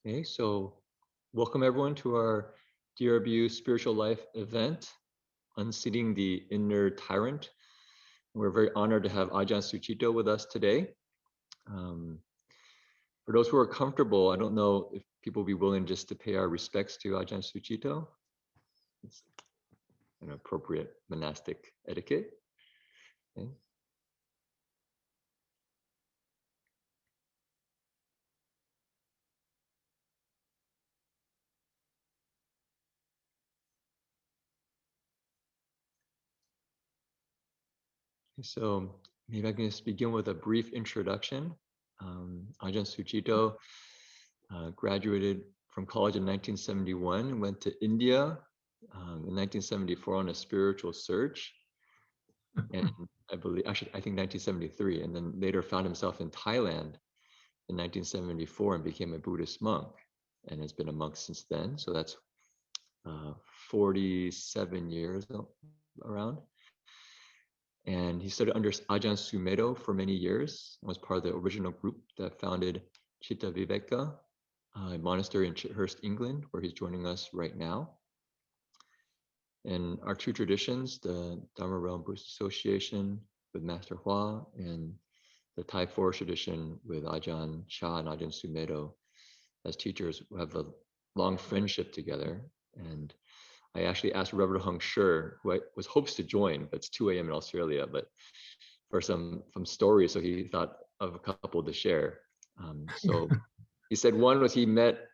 Okay, so welcome everyone to our DRBU Spiritual Life event, Unseating the Inner Tyrant. We're very honored to have Ajahn Sucitto with us today. For those who are comfortable, I don't know if people will be willing just to pay our respects to Ajahn Sucitto. It's an appropriate monastic etiquette. Okay. So maybe I can just begin with a brief introduction. Ajahn Sucitto graduated from college in 1971 and went to India in 1974 on a spiritual search. And I think 1973, and then later found himself in Thailand in 1974 and became a Buddhist monk and has been a monk since then. So that's 47 years around. And he studied under Ajahn Sucitto for many years and was part of the original group that founded Chitta Viveka, a monastery in Chithurst, England, where he's joining us right now. And our two traditions, the Dharma Realm Buddhist Association with Master Hua and the Thai Forest tradition with Ajahn Chah and Ajahn Sucitto as teachers, who have a long friendship together. And I actually asked Reverend Hung Sher, who I was hopes to join, but it's 2 a.m. in Australia, but for some stories, so he thought of a couple to share. So he said one was he met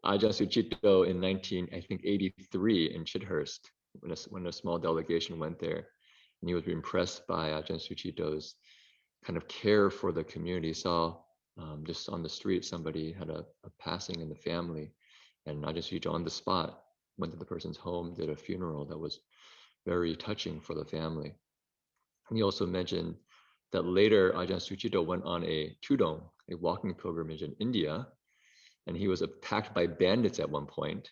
Ajahn Sucitto in 1983 in Chithurst when a small delegation went there, and he was impressed by Ajahn Sucitto's kind of care for the community. He saw just on the street somebody had a passing in the family, and Ajahn Sucitto on the spot went to the person's home, did a funeral that was very touching for the family. And he also mentioned that later Ajahn Sucitto went on a tudong, a walking pilgrimage in India, and he was attacked by bandits at one point.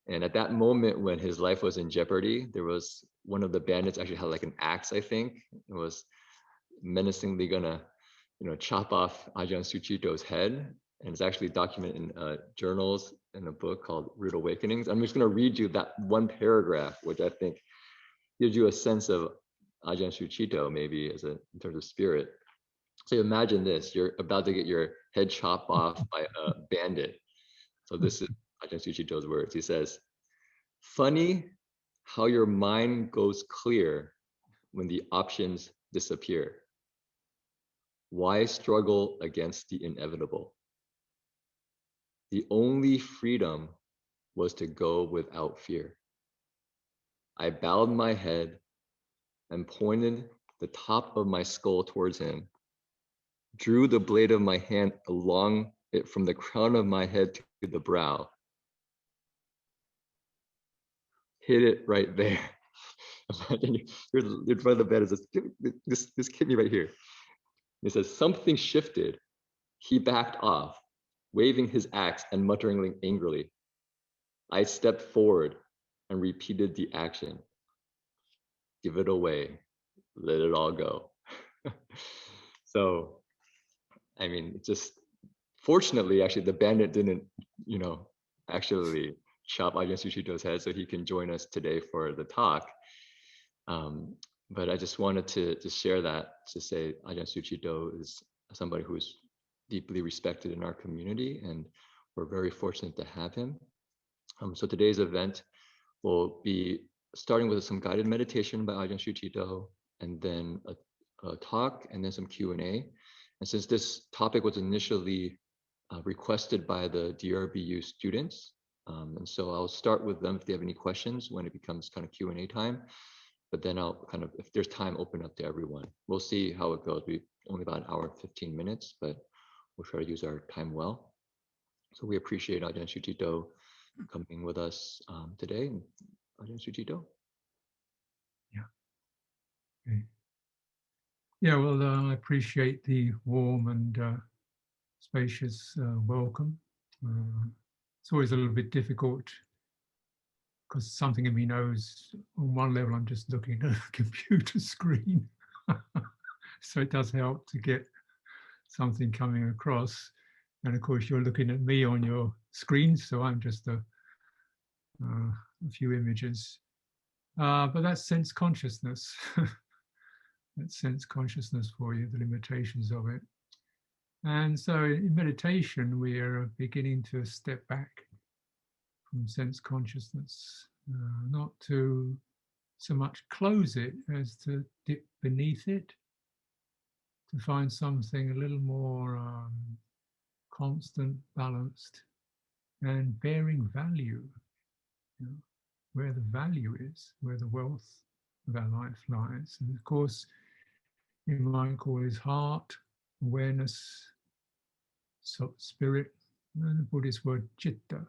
And at that moment when his life was in jeopardy, there was one of the bandits actually had like an axe, I think. It was menacingly gonna, chop off Ajahn Sucitto's head. And it's actually documented in journals in a book called Rude Awakenings. I'm just gonna read you that one paragraph, which I think gives you a sense of Ajahn Sucitto maybe in terms of spirit. So imagine this, you're about to get your head chopped off by a bandit. So this is Ajahn Sucitto's words. He says, "Funny how your mind goes clear when the options disappear. Why struggle against the inevitable? The only freedom was to go without fear. I bowed my head and pointed the top of my skull towards him, drew the blade of my hand along it from the crown of my head to the brow, hit it right there." Imagine you're in front of the bed, this hit me right here. It says, "Something shifted. He backed off, waving his axe and muttering angrily. I stepped forward and repeated the action. Give it away. Let it all go." So, I mean, just fortunately, actually, the bandit didn't, actually chop Ajahn Sucitto's head, so he can join us today for the talk. But I just wanted to share that, to say Ajahn Sucitto is somebody who is deeply respected in our community, and we're very fortunate to have him. So today's event will be starting with some guided meditation by Ajahn Sucitto, and then a talk, and then some Q&A. And since this topic was initially requested by the DRBU students, and so I'll start with them if they have any questions when it becomes kind of Q&A time. But then I'll kind of, if there's time, open up to everyone. We'll see how it goes. We only about an hour and 15 minutes, but we'll try to use our time well. So we appreciate Ajahn Sucitto coming with us today. Ajahn Sucitto. Yeah. Okay. Yeah, well, I appreciate the warm and spacious welcome. It's always a little bit difficult because something in me knows on one level I'm just looking at a computer screen. So it does help to get something coming across. And of course, you're looking at me on your screen, so I'm just a few images. But that's sense consciousness. That's sense consciousness for you, the limitations of it. And so in meditation, we are beginning to step back from sense consciousness, not to so much close it as to dip beneath it, to find something a little more constant, balanced, and bearing value, you know, where the value is, where the wealth of our life lies. And of course, you might call this heart, awareness, spirit, and the Buddhist word citta.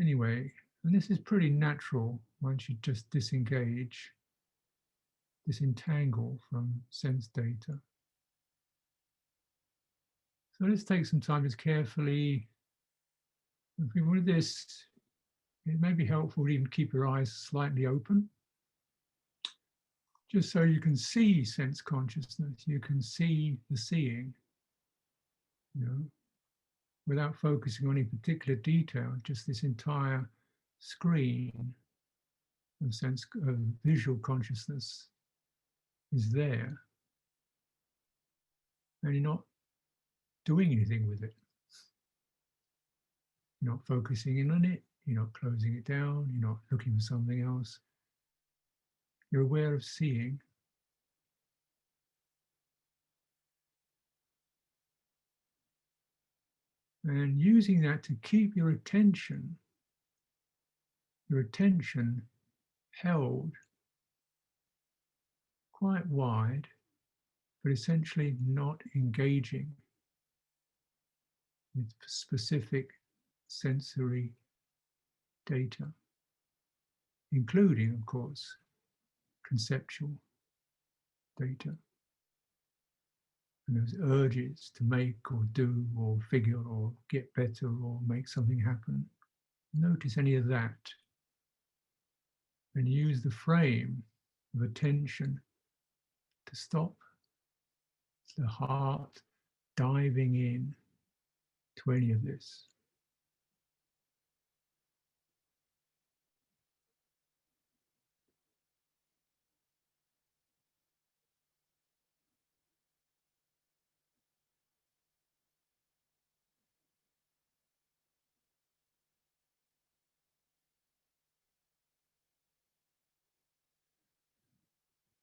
Anyway, and this is pretty natural once you just disengage, disentangle from sense data. So let's take some time to carefully, if we want this, it may be helpful to even keep your eyes slightly open, just so you can see sense consciousness, you can see the seeing, you know, without focusing on any particular detail, just this entire screen of sense of visual consciousness is there, and you're not doing anything with it. You're not focusing in on it, you're not closing it down, you're not looking for something else. You're aware of seeing. And using that to keep your attention held quite wide, but essentially not engaging with specific sensory data, including, of course, conceptual data. And those urges to make or do or figure or get better or make something happen. Notice any of that and use the frame of attention to stop the heart diving in to any of this.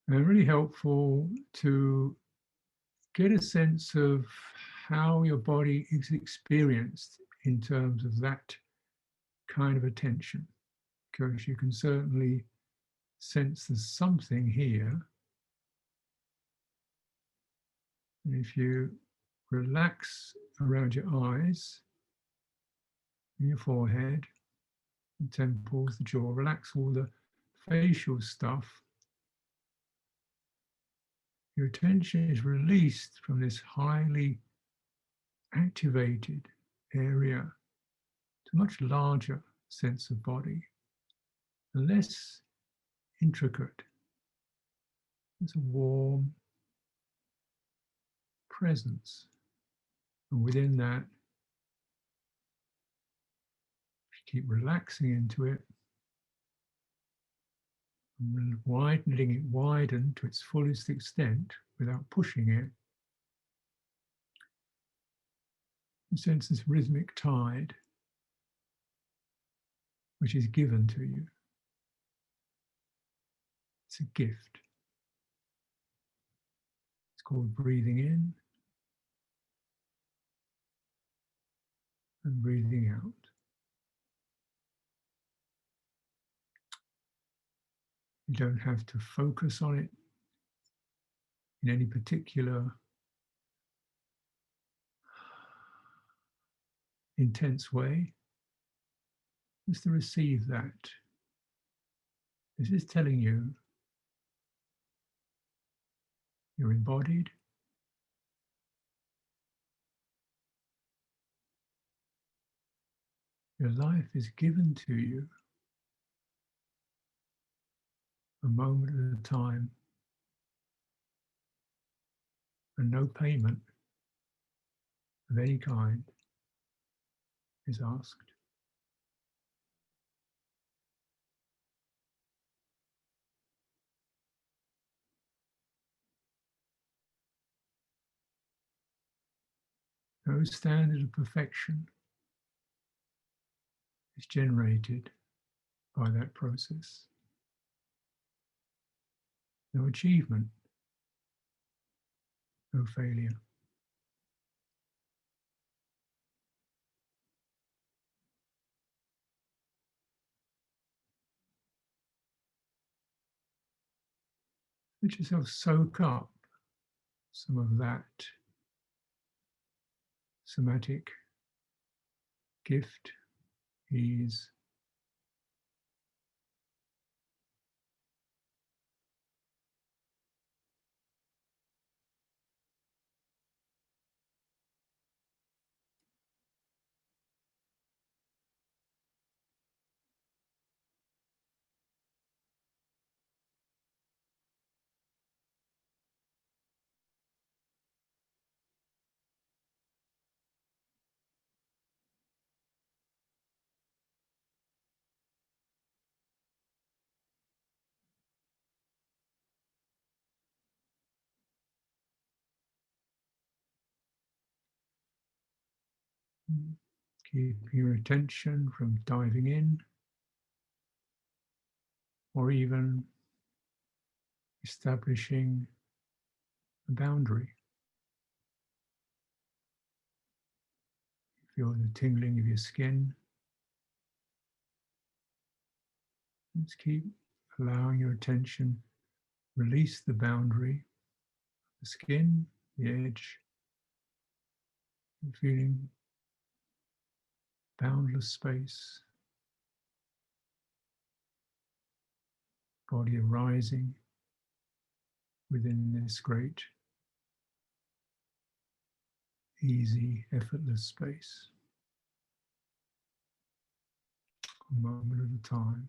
And really helpful to get a sense of how your body is experienced in terms of that kind of attention, because you can certainly sense there's something here. And if you relax around your eyes, your forehead, the temples, the jaw, relax all the facial stuff, your attention is released from this highly activated area to a much larger sense of body, less intricate. It's a warm presence. And within that, keep relaxing into it, and widening it widen to its fullest extent without pushing it. You sense this rhythmic tide which is given to you. It's a gift. It's called breathing in and breathing out. You don't have to focus on it in any particular intense way. Just to receive that. This is telling you you're embodied. Your life is given to you a moment at a time, and no payment, of any kind is asked. No standard of perfection is generated by that process. No achievement, no failure. Let yourself soak up some of that somatic gift, ease, keep your attention from diving in or even establishing a boundary. Feel the tingling of your skin. Just keep allowing your attention release the boundary, the skin, the edge, and feeling boundless space, body arising within this great, easy, effortless space, a moment at a time.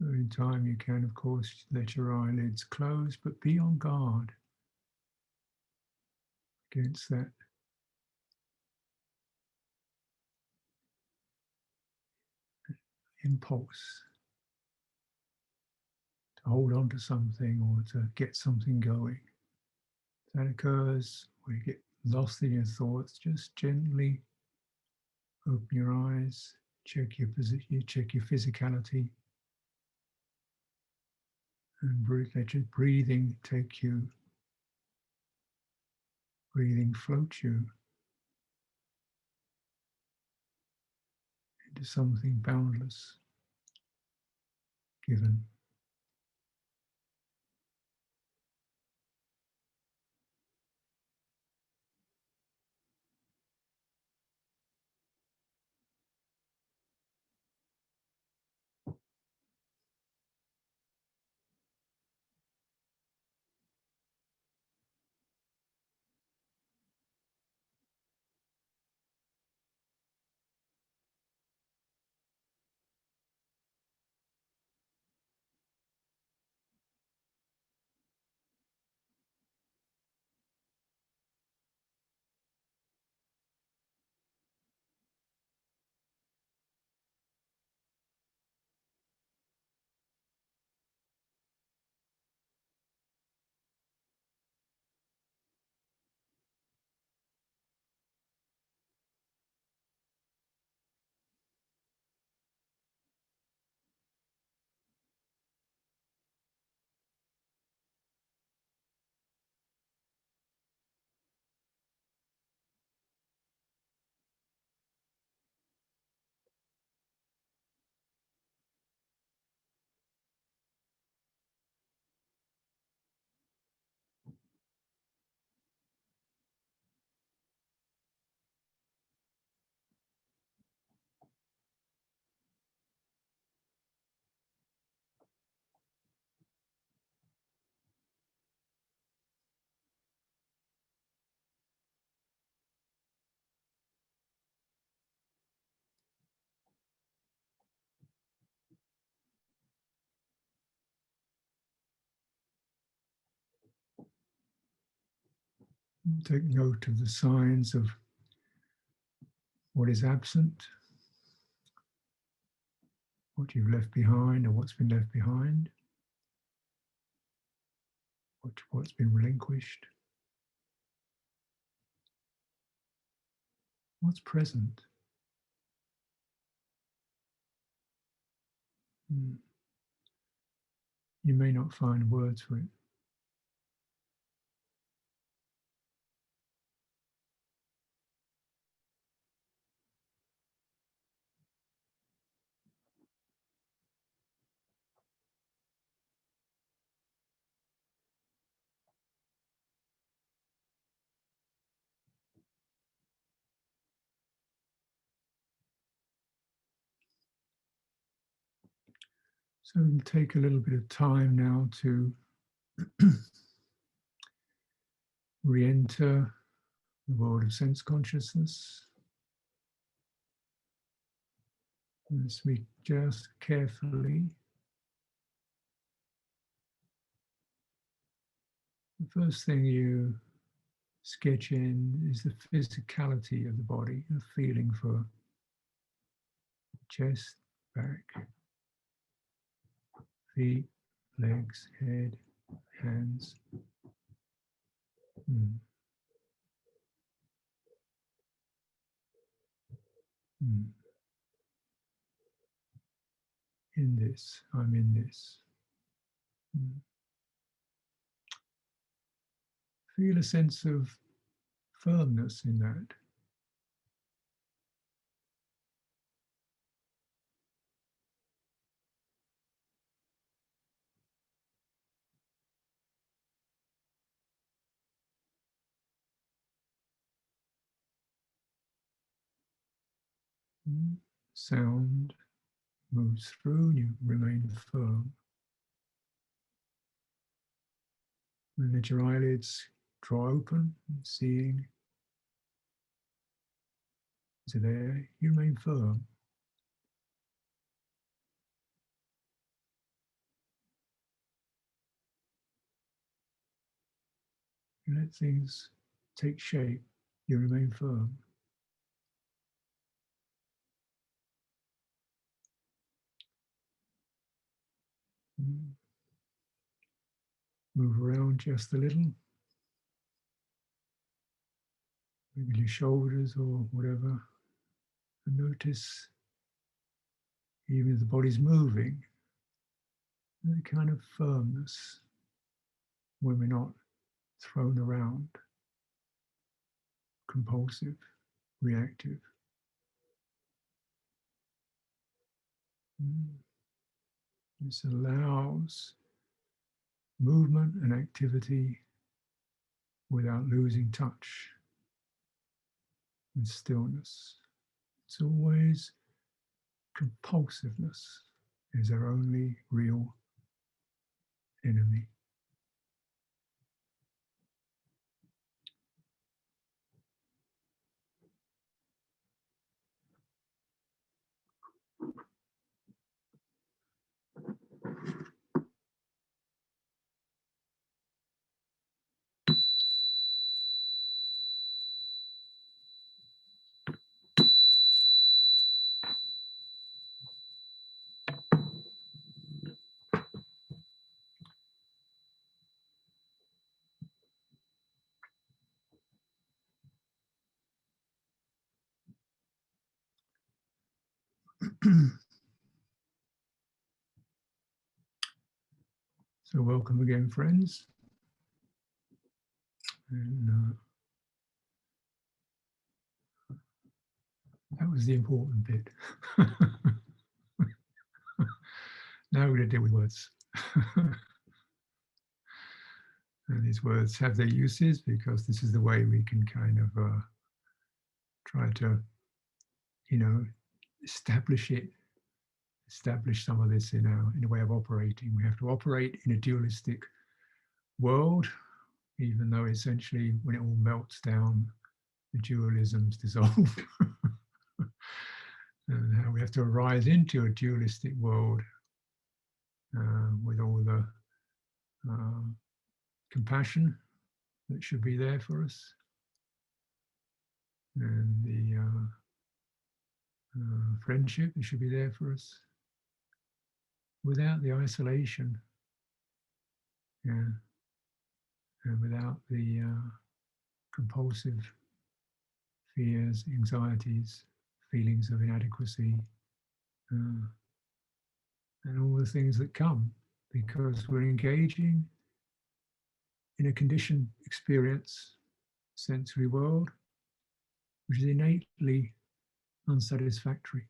So in time you can, of course, let your eyelids close, but be on guard against that impulse to hold on to something or to get something going. If that occurs, or you get lost in your thoughts, just gently open your eyes, check your position, check your physicality, and let your breathing take you, breathing float you into something boundless, given. Take note of the signs of what is absent, what you've left behind or what's been left behind, what's been relinquished, what's present. You may not find words for it. So we'll take a little bit of time now to re-enter the world of sense consciousness. As we just carefully, the first thing you sketch in is the physicality of the body, a feeling for chest, back, feet, legs, head, hands. Mm. Mm. In this, I'm in this. Mm. Feel a sense of firmness in that. Mm. Sound moves through and you remain firm. And let your eyelids draw open, seeing is it there, you remain firm. You let things take shape, you remain firm. Mm. Move around just a little, maybe your shoulders or whatever, and notice even if the body's moving, the kind of firmness when we're not thrown around, compulsive, reactive. This allows movement and activity without losing touch with stillness. It's always compulsiveness is our only real enemy. So welcome again, friends. And that was the important bit. Now we're going to deal with words. And these words have their uses because this is the way we can kind of try to, establish some of this in a way of operating. We have to operate in a dualistic world, even though essentially when it all melts down, the dualisms dissolve. And how we have to arise into a dualistic world with all the compassion that should be there for us, and the friendship that should be there for us, without the isolation, yeah, and without the compulsive fears, anxieties, feelings of inadequacy, and all the things that come because we're engaging in a conditioned experience, sensory world, which is innately unsatisfactory.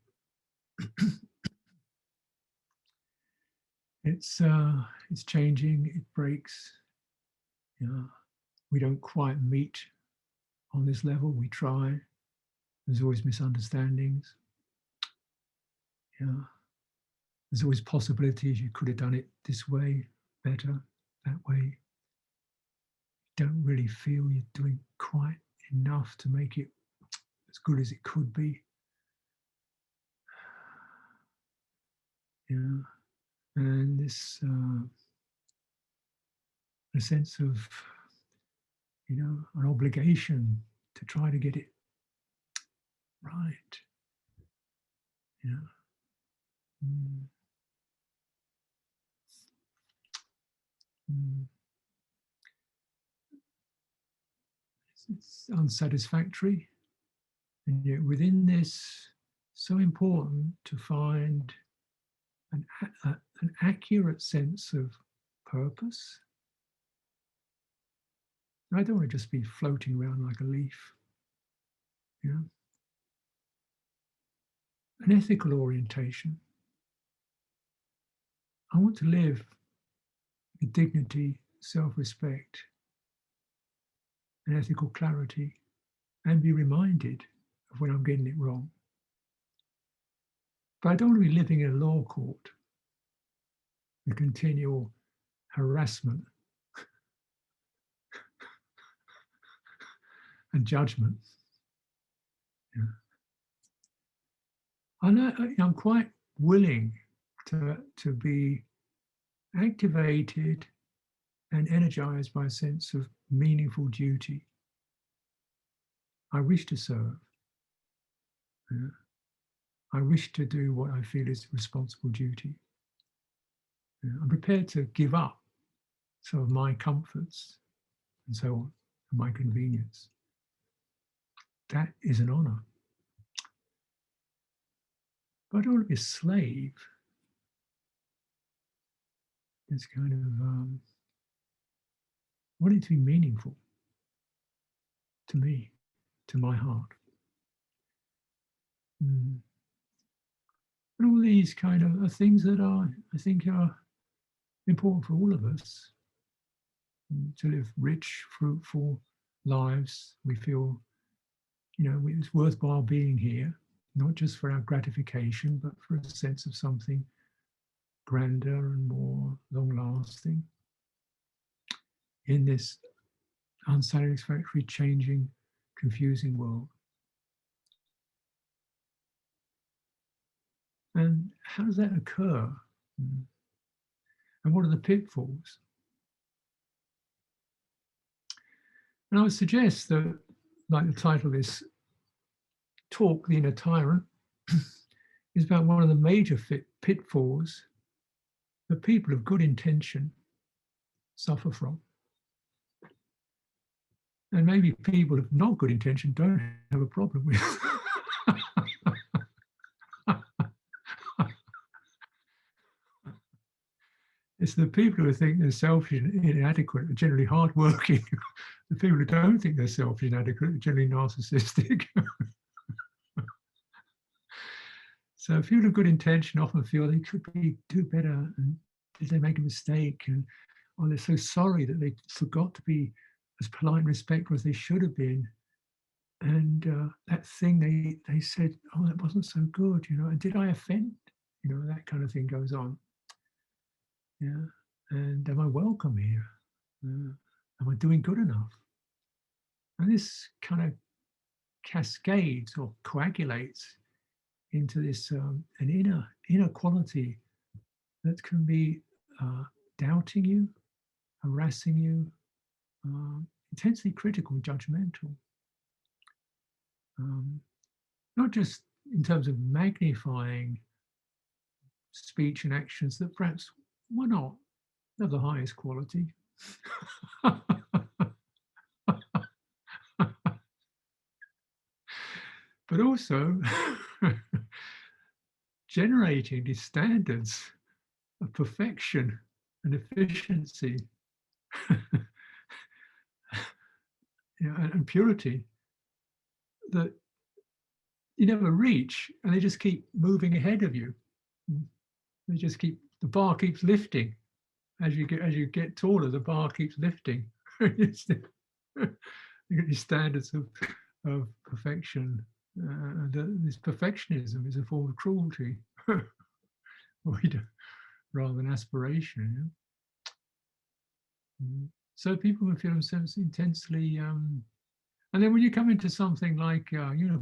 It's changing, it breaks. We don't quite meet on this level. We try. There's always misunderstandings. There's always possibilities. You could have done it this way, better, that way. You don't really feel you're doing quite enough to make it as good as it could be. And this a sense of, an obligation to try to get it right. It's unsatisfactory, and yet within this, so important to find an accurate sense of purpose. I don't want to just be floating around like a leaf. An ethical orientation. I want to live with dignity, self-respect, and ethical clarity, and be reminded of when I'm getting it wrong. But I don't want to be living in a law court with continual harassment and judgment. I'm quite willing to be activated and energized by a sense of meaningful duty. I wish to serve. I wish to do what I feel is responsible duty. I'm prepared to give up some of my comforts and so on, and my convenience. That is an honor. But I don't want to be a slave. It's kind of want it to be meaningful to me, to my heart. And all these kind of are things that I think are important for all of us to live rich, fruitful lives. We feel, it's worthwhile being here, not just for our gratification, but for a sense of something grander and more long-lasting in this unsatisfactory, changing, confusing world. And how does that occur? And what are the pitfalls? And I would suggest that, like the title of this talk, The Inner Tyrant, is about one of the major pitfalls that people of good intention suffer from. And maybe people of not good intention don't have a problem with. It's the people who think they're selfish and inadequate are generally hardworking. The people who don't think they're selfish and inadequate are generally narcissistic. So people of good intention often feel they could do better, and did they make a mistake, and they're so sorry that they forgot to be as polite and respectful as they should have been. And that thing they said, oh, that wasn't so good, and did I offend? That kind of thing goes on. Yeah. And am I welcome here? Am I doing good enough? And this kind of cascades or coagulates into this an inner quality that can be doubting you, harassing you, intensely critical and judgmental. Not just in terms of magnifying speech and actions that perhaps were not of the highest quality. But also generating these standards of perfection and efficiency and purity that you never reach, and they just keep moving ahead of you. They just keep, the bar keeps lifting as you get taller. The bar keeps lifting. You get these standards of perfection. This perfectionism is a form of cruelty, rather than aspiration. So people can feel themselves intensely. And then when you come into something like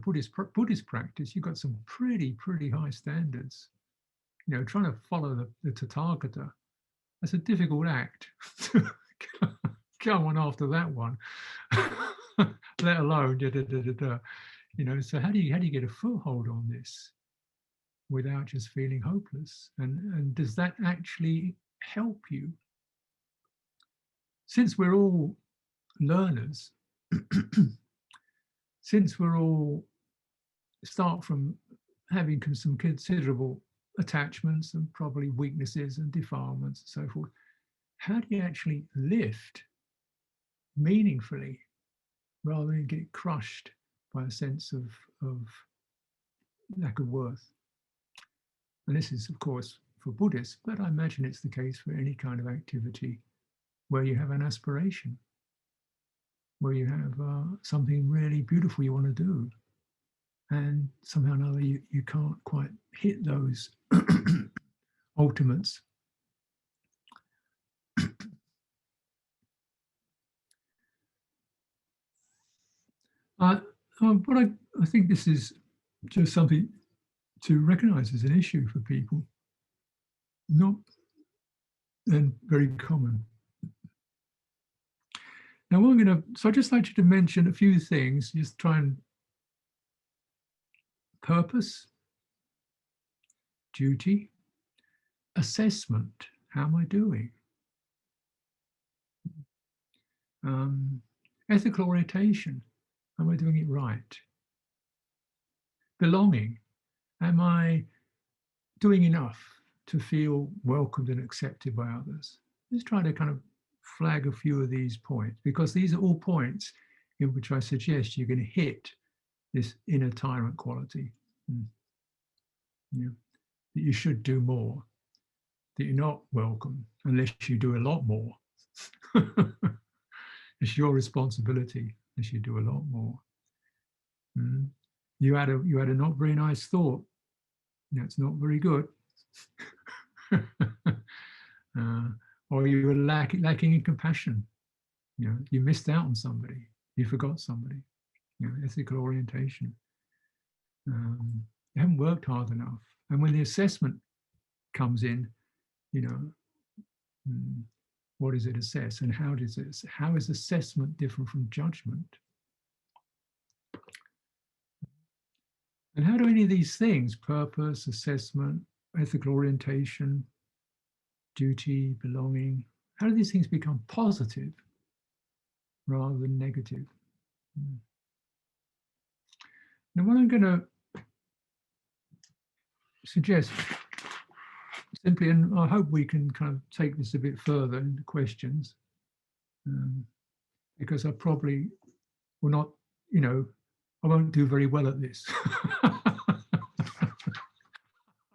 Buddhist practice, you've got some pretty high standards. Trying to follow the Tathagata, that's a difficult act. Come on after that one, let alone So how do you get a foothold on this without just feeling hopeless? And does that actually help you? Since we're all learners, since we're all start from having some considerable attachments and probably weaknesses and defilements and so forth, how do you actually lift meaningfully rather than get crushed by a sense of lack of worth? And this is, of course, for Buddhists, but I imagine it's the case for any kind of activity where you have an aspiration, where you have something really beautiful you want to do, and somehow or another you can't quite hit those ultimates. But I think this is just something to recognize as an issue for people, not and very common. Now, so I'd just like you to mention a few things, just try and purpose, duty, assessment, how am I doing? Ethical orientation, am I doing it right? Belonging, am I doing enough to feel welcomed and accepted by others? Just try to kind of flag a few of these points, because these are all points in which I suggest you're going to hit this inner tyrant quality. That you should do more, that you're not welcome unless you do a lot more. It's your responsibility unless you do a lot more. You had a not very nice thought. It's not very good. Or you were lacking in compassion. You missed out on somebody. You forgot somebody. Ethical orientation. You haven't worked hard enough. And when the assessment comes in, what does it assess, and how is assessment different from judgment? And how do any of these things, purpose, assessment, ethical orientation, duty, belonging, how do these things become positive rather than negative? Now, what I'm going to suggest simply, and I hope we can kind of take this a bit further into questions, because I probably will not, I won't do very well at this.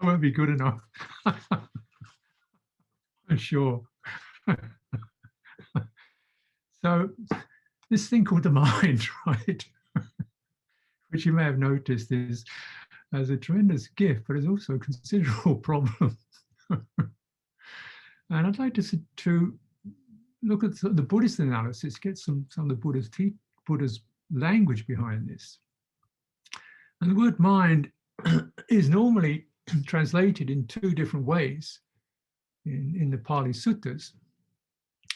I won't be good enough. I'm sure. So this thing called the mind, right, which you may have noticed is as a tremendous gift, but is also a considerable problem. And I'd like to look at the Buddhist analysis, get some of the Buddha's language behind this. And the word mind is normally translated in two different ways in the Pali Suttas.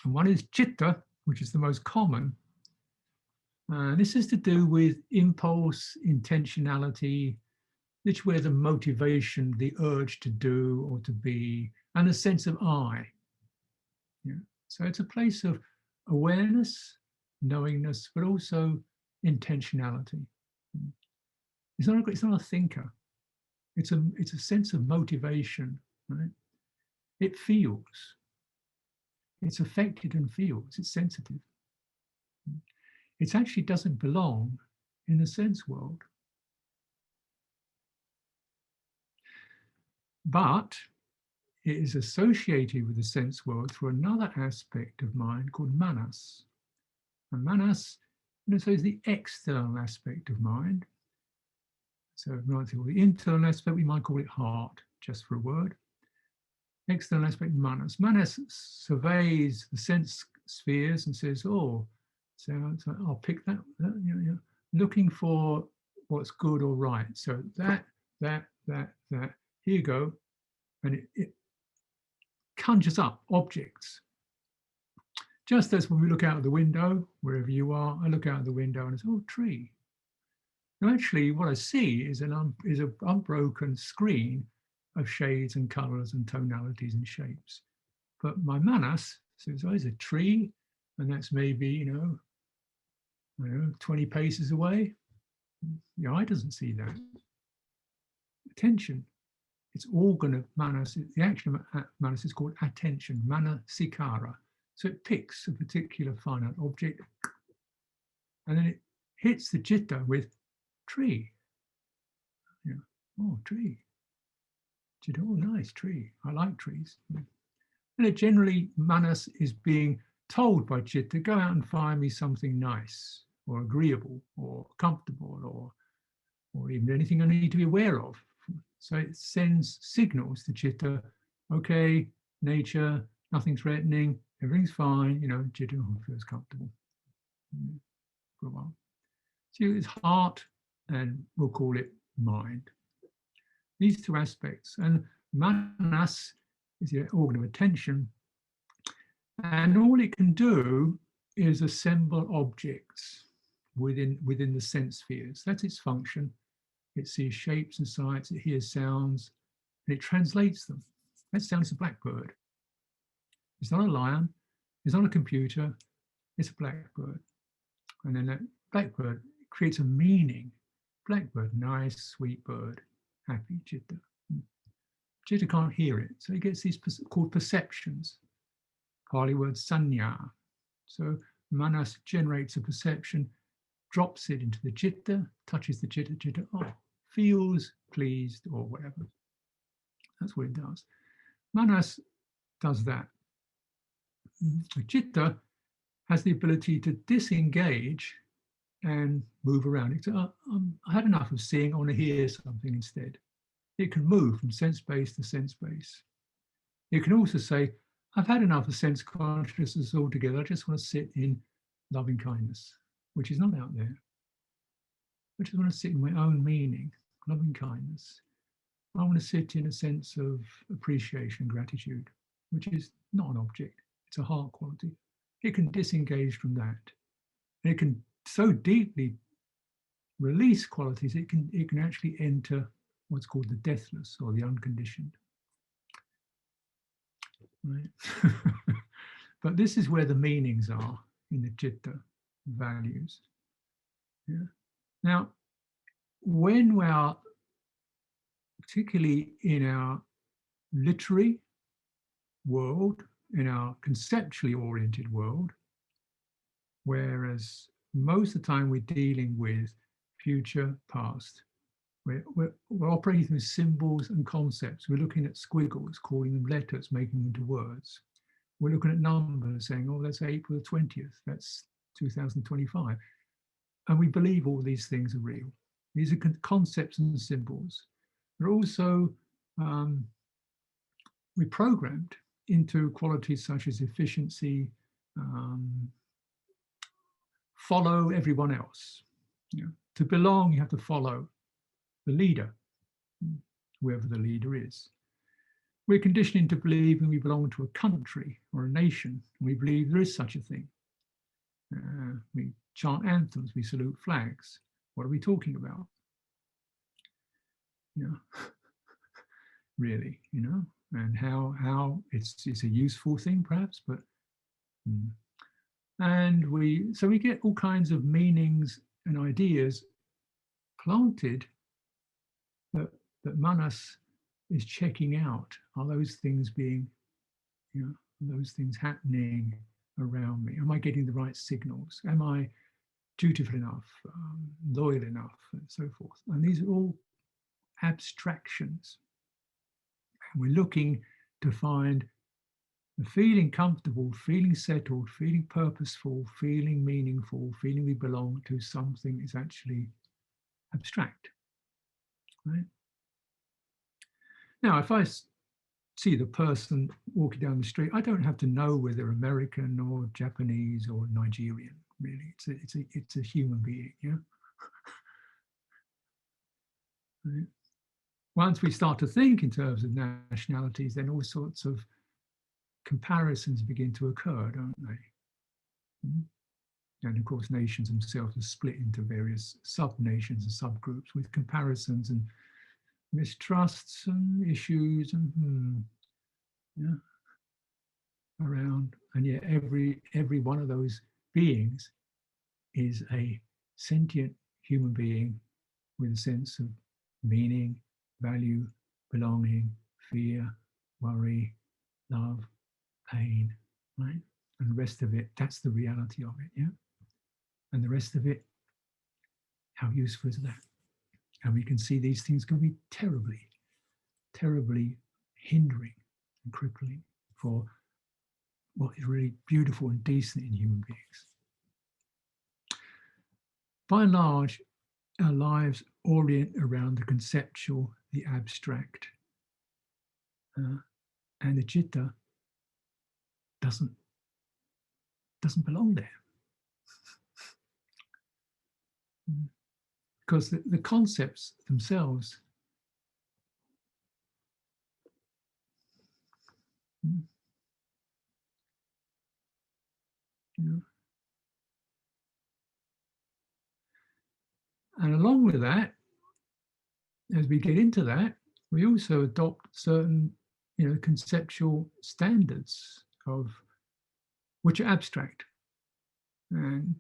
And one is citta, which is the most common, This is to do with impulse, intentionality, which where the motivation, the urge to do or to be, and a sense of I. Yeah. So it's a place of awareness, knowingness, but also intentionality. It's not a thinker. It's a sense of motivation, right? It feels. It's affected and feels. It's sensitive. It actually doesn't belong in the sense world. But it is associated with the sense world through another aspect of mind called manas. And manas, so is the external aspect of mind. So we might call the internal aspect, we might call it heart, just for a word. External aspect, manas. Manas surveys the sense spheres and says, oh, so I'll pick that, looking for what's good or right. So that, here you go. And it conjures up objects. Just as when we look out of the window, wherever you are, I look out of the window and it's, oh, tree. Now, actually, what I see is an unbroken screen of shades and colors and tonalities and shapes. But my manas says, oh, there's a tree, and that's maybe, 20 paces away. The eye doesn't see that. Attention. Its organ of manas, the action of manas is called attention, manasikara. So it picks a particular finite object, and then it hits the citta with tree. Yeah. Oh, tree. Citta, oh, nice tree. I like trees. And it generally, manas is being told by citta, go out and find me something nice or agreeable or comfortable or even anything I need to be aware of. So it sends signals to citta, okay, nature, nothing threatening, everything's fine, citta feels comfortable for a while. So it's heart and we'll call it mind. These two aspects. And manas is the organ of attention. And all it can do is assemble objects within the sense spheres. That's its function. It sees shapes and sights, it hears sounds, and it translates them. That sounds a blackbird. It's not a lion, it's not a computer, it's a blackbird. And then that blackbird creates a meaning. Blackbird, nice, sweet bird, happy, citta. Citta can't hear it, so it gets these called perceptions. Pali word sanya. So manas generates a perception, drops it into the citta, touches the citta, oh, feels pleased or whatever. That's what it does. Manas does that. The citta has the ability to disengage and move around. It's, I had enough of seeing, I want to hear something instead. It can move from sense base to sense base. It can also say, I've had enough of sense consciousness altogether. I just want to sit in loving kindness, which is not out there. I just want to sit in my own meaning, loving kindness. I want to sit in a sense of appreciation, gratitude, which is not an object. It's a heart quality. It can disengage from that. And it can so deeply release qualities, it can actually enter what's called the deathless or the unconditioned. Right? But this is where the meanings are in the citta values. Yeah. Now, when we are, particularly in our literary world, in our conceptually oriented world, whereas most of the time we're dealing with future, past, we're operating through symbols and concepts. We're looking at squiggles, calling them letters, making them into words. We're looking at numbers, saying, oh, that's April the 20th, that's 2025. And we believe all these things are real. These are concepts and symbols. They're also, we're programmed into qualities such as efficiency, follow everyone else. To belong, you have to follow the leader, whoever the leader is. We're conditioned into believing we belong to a country or a nation. We believe there is such a thing. We chant anthems, we salute flags. What are we talking about? Really, and how it's a useful thing perhaps, but and we get all kinds of meanings and ideas planted that manas is checking out. Are those things being, those things happening around me? Am I getting the right signals? Am I dutiful enough, loyal enough, and so forth? And these are all abstractions. And we're looking to find the feeling comfortable, feeling settled, feeling purposeful, feeling meaningful, feeling we belong to something is actually abstract. Right? Now, if I see the person walking down the street, I don't have to know whether they're American or Japanese or Nigerian. Really, it's a human being. Yeah. Right? Once we start to think in terms of nationalities, then all sorts of comparisons begin to occur, don't they? And of course, nations themselves are split into various sub-nations and subgroups with comparisons and mistrusts and issues and around. And yet every one of those beings is a sentient human being with a sense of meaning, value, belonging, fear, worry, love, pain, right? And the rest of it, that's the reality of it, yeah? And the rest of it, how useful is that? And we can see these things can be terribly, terribly hindering and crippling for what is really beautiful and decent in human beings. By and large, our lives orient around the conceptual, the abstract, and the citta doesn't belong there. Because the concepts themselves and along with that, as we get into that, we also adopt certain conceptual standards of which are abstract, and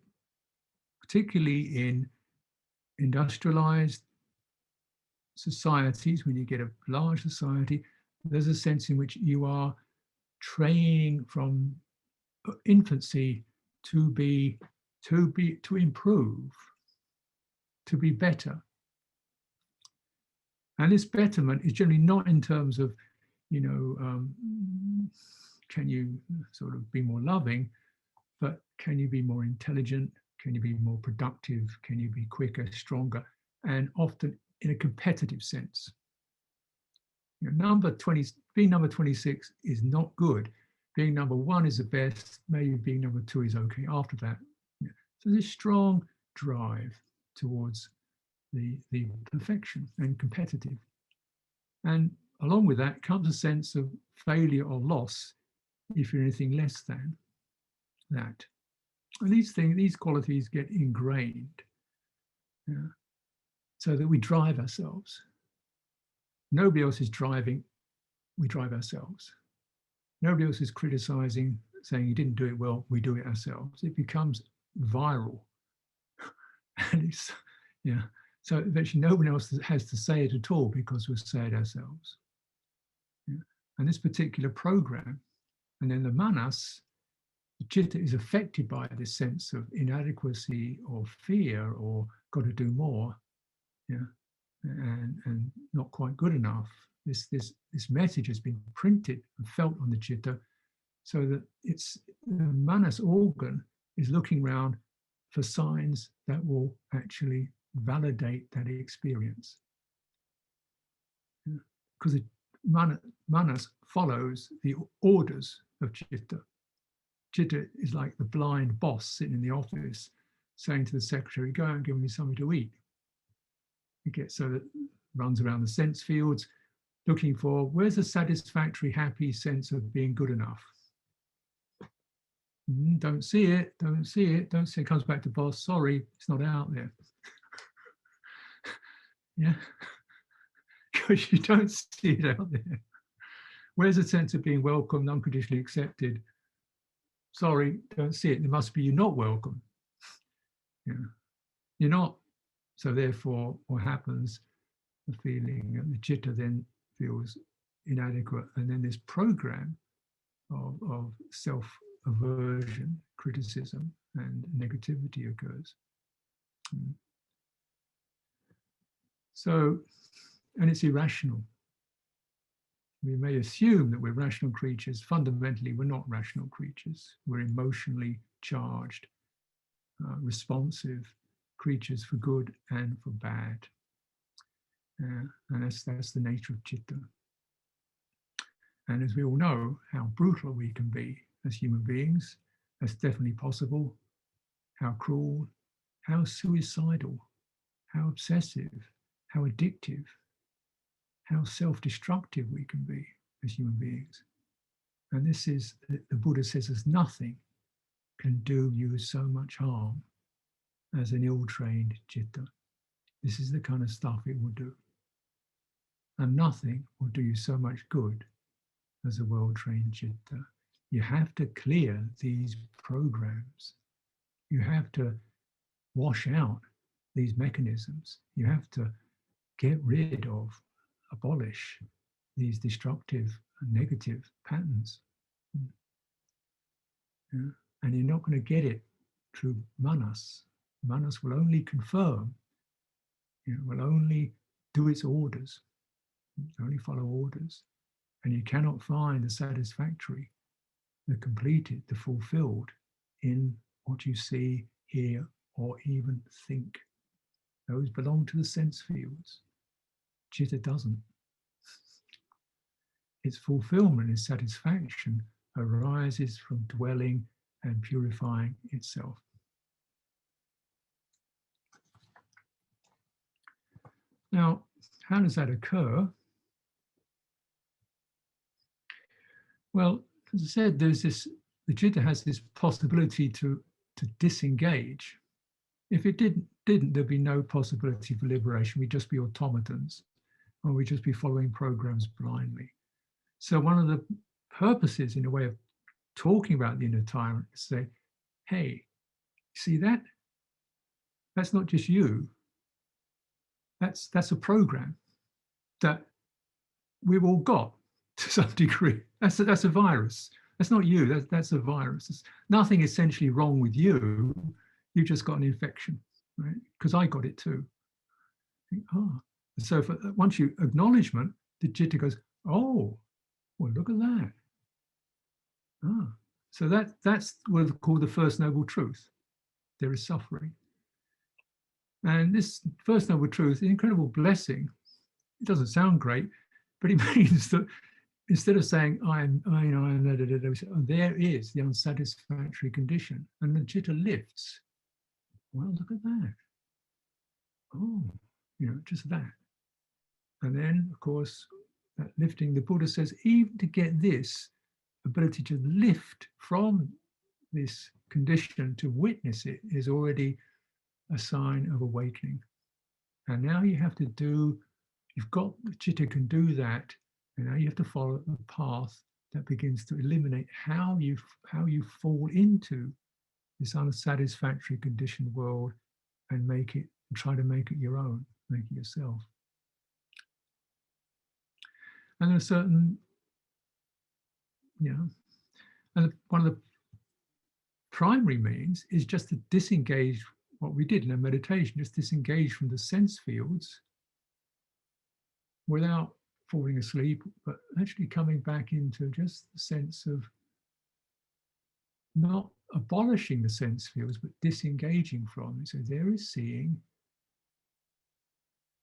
particularly in industrialized societies, when you get a large society, there's a sense in which you are training from infancy to improve, to be better. And this betterment is generally not in terms of, can you sort of be more loving, but can you be more intelligent? Can you be more productive? Can you be quicker, stronger? And often in a competitive sense. Being number 26 is not good. Being number 1 is the best. Maybe being number 2 is okay after that. So there's strong drive towards the perfection and competitive. And along with that comes a sense of failure or loss if you're anything less than that. And these qualities get ingrained, so that we drive ourselves. Nobody else is driving, we drive ourselves. Nobody else is criticizing, saying you didn't do it well, we do it ourselves. It becomes viral. And so eventually no one else has to say it at all because we'll say it ourselves. And this particular program, and then the manas, the citta is affected by this sense of inadequacy or fear or got to do more, and not quite good enough. This message has been printed and felt on the citta, so that the manas organ is looking around for signs that will actually validate that experience. Because manas follows the orders of citta. Citta is like the blind boss sitting in the office saying to the secretary, go out and give me something to eat. It gets so that runs around the sense fields looking for where's a satisfactory, happy sense of being good enough. Don't see it, don't see it, don't see it. Comes back to boss, sorry, it's not out there. Yeah, because you don't see it out there. Where's the sense of being welcomed, unconditionally accepted? Sorry, don't see it. It must be you're not welcome. Yeah. You're not. So therefore, what happens, the feeling, the chitta then feels inadequate. And then this program of self-aversion, criticism, and negativity occurs. So, and it's irrational. We may assume that we're rational creatures. Fundamentally, we're not rational creatures. We're emotionally charged, responsive creatures for good and for bad. And that's the nature of chitta. And as we all know, how brutal we can be as human beings, that's definitely possible. How cruel, how suicidal, how obsessive, how addictive, how self-destructive we can be as human beings. And this is, the Buddha says, there's nothing can do you so much harm as an ill-trained chitta. This is the kind of stuff it will do. And nothing will do you so much good as a well-trained chitta. You have to clear these programs. You have to wash out these mechanisms. You have to get rid of, abolish these destructive and negative patterns. Yeah. And you're not going to get it through manas. Manas will only confirm, will only do its orders, only follow orders. And you cannot find the satisfactory, the completed, the fulfilled in what you see, hear, or even think. Those belong to the sense fields. Chitta doesn't. Its fulfillment, its satisfaction arises from dwelling and purifying itself. Now, how does that occur? Well, as I said, there's this, the chitta has this possibility to disengage. If it didn't, there'd be no possibility for liberation. We'd just be automatons, or we'd just be following programs blindly. So one of the purposes, in a way, of talking about the inner tyrant is say, hey, see that? That's not just you. That's a program that we've all got to some degree. That's a virus. That's not you. That's a virus. There's nothing essentially wrong with you. You just got an infection, right? Because I got it too. So once you acknowledgement, the chitta goes, oh, well, look at that. So that's what we call the first noble truth. There is suffering. And this first noble truth, the incredible blessing, it doesn't sound great, but it means that instead of saying, there is the unsatisfactory condition, and the chitta lifts. Well, look at that. Oh, just that. And then, of course, that lifting, the Buddha says, even to get this ability to lift from this condition, to witness it, is already a sign of awakening. And now you have to do, you've got, the chitta can do that, and now you have to follow a path that begins to eliminate how you fall into this unsatisfactory conditioned world and try to make it your own, make it yourself. And there's certain, and one of the primary means is just to disengage what we did in a meditation, just disengage from the sense fields without falling asleep, but actually coming back into just the sense of not abolishing the sense fields, but disengaging from it. So there is seeing,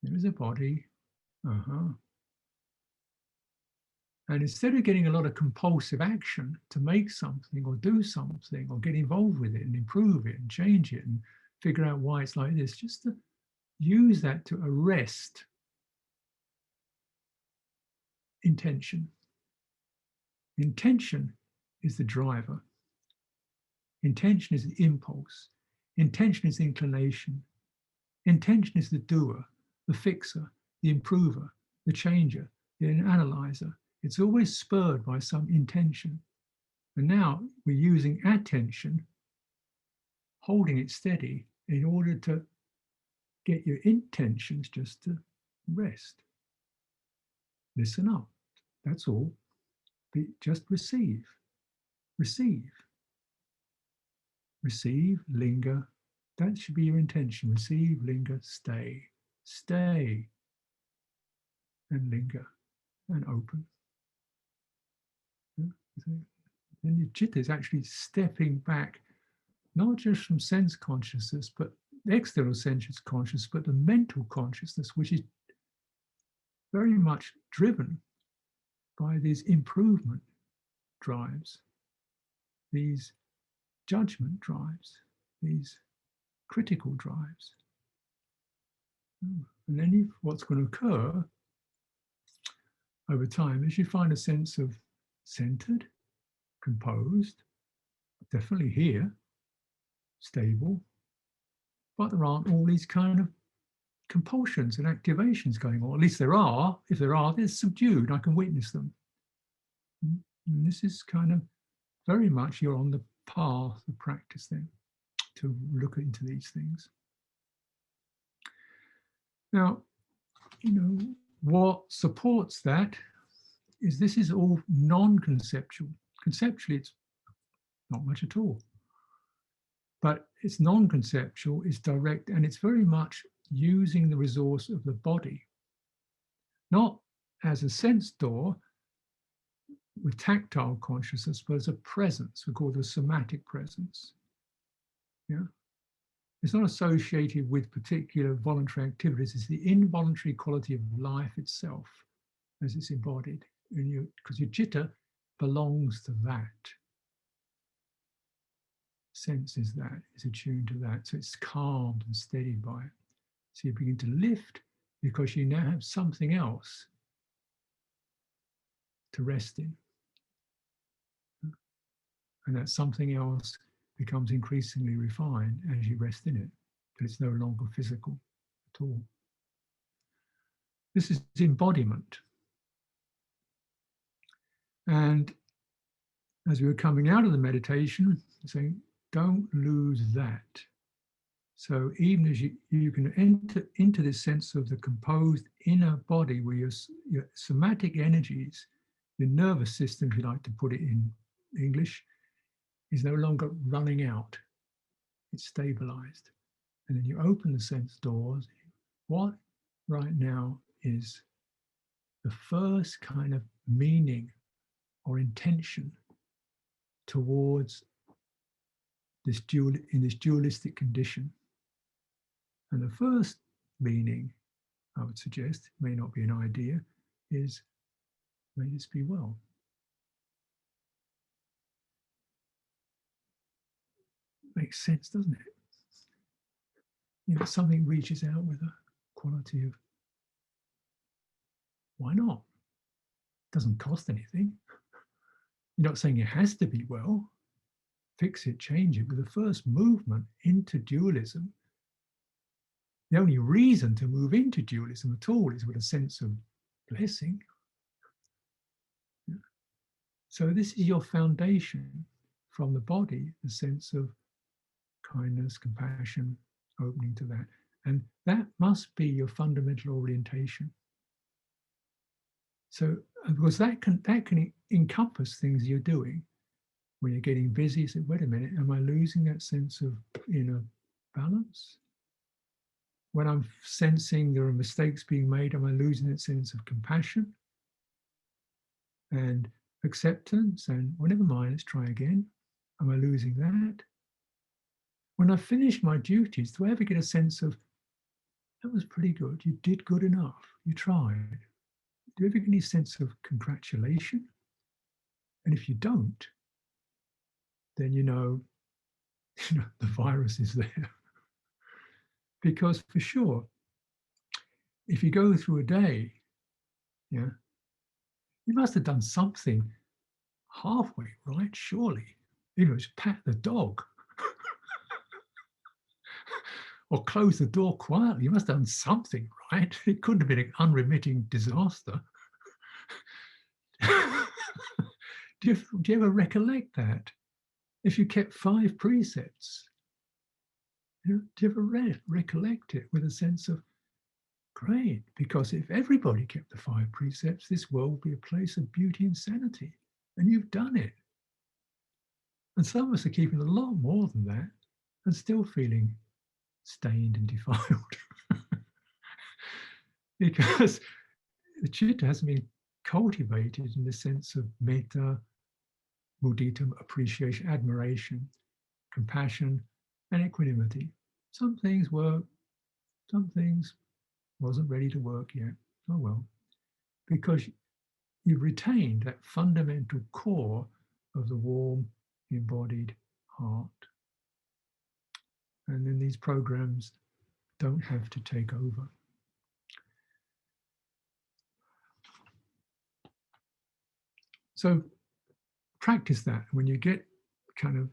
there is a body, And instead of getting a lot of compulsive action to make something or do something or get involved with it and improve it and change it and figure out why it's like this, just to use that to arrest intention. Intention is the driver. Intention is the impulse. Intention is the inclination. Intention is the doer, the fixer, the improver, the changer, the analyzer. It's always spurred by some intention. And now we're using attention, holding it steady in order to get your intentions just to rest. Listen up. That's all. Just receive. Receive. Receive, linger. That should be your intention. Receive, linger, stay. Stay. And linger. And open. And your citta is actually stepping back, not just from sense consciousness, but external sense consciousness, but the mental consciousness, which is very much driven by these improvement drives, these judgment drives, these critical drives. And then what's going to occur over time is you find a sense of centered, composed, definitely here, stable, but there aren't all these kind of compulsions and activations going on. At least there are. If there are, they're subdued. I can witness them. And this is kind of very much you're on the path of practice then to look into these things. Now, what supports that is this is all non-conceptual. Conceptually, it's not much at all. But it's non-conceptual, it's direct, and it's very much using the resource of the body, not as a sense door with tactile consciousness, but as a presence. We call it a somatic presence. Yeah, it's not associated with particular voluntary activities. It's the involuntary quality of life itself as it's embodied, and because your citta belongs to that. Senses that, is attuned to that, so it's calmed and steadied by it. So you begin to lift because you now have something else to rest in. And that something else becomes increasingly refined as you rest in it, but it's no longer physical at all. This is embodiment. And as we were coming out of the meditation, saying, don't lose that. So even as you can enter into this sense of the composed inner body where your somatic energies, your nervous system, if you like to put it in English, is no longer running out. It's stabilized. And then you open the sense doors. What right now is the first kind of meaning or intention towards this dualistic condition? And the first meaning, I would suggest, may not be an idea, is may this be well. Makes sense, doesn't it? Something reaches out with a quality of, why not? Doesn't cost anything. You're not saying it has to be well. Fix it, change it. But the first movement into dualism, the only reason to move into dualism at all is with a sense of blessing. So this is your foundation from the body, the sense of kindness, compassion, opening to that. And that must be your fundamental orientation. So, because that can encompass things you're doing. When you're getting busy, you say, wait a minute, am I losing that sense of inner balance? When I'm sensing there are mistakes being made, am I losing that sense of compassion and acceptance? And well, never mind, let's try again. Am I losing that? When I finish my duties, do I ever get a sense of, that was pretty good, you did good enough, you tried? Do you ever get any sense of congratulation? And if you don't, then you know the virus is there. Because for sure, if you go through a day, you must have done something halfway right, surely. Just pat the dog. or close the door quietly. You must have done something, right? It couldn't have been an unremitting disaster. do you ever recollect that? If you kept 5 precepts, do you ever recollect it with a sense of, great, because if everybody kept the 5 precepts, this world would be a place of beauty and sanity. And you've done it. And some of us are keeping a lot more than that and still feeling stained and defiled. Because the citta hasn't been cultivated in the sense of metta, mudita, appreciation, admiration, compassion, and equanimity. Some things work, some things wasn't ready to work yet. Oh well, because you've retained that fundamental core of the warm, embodied heart. And then these programs don't have to take over. So practice that. When you get kind of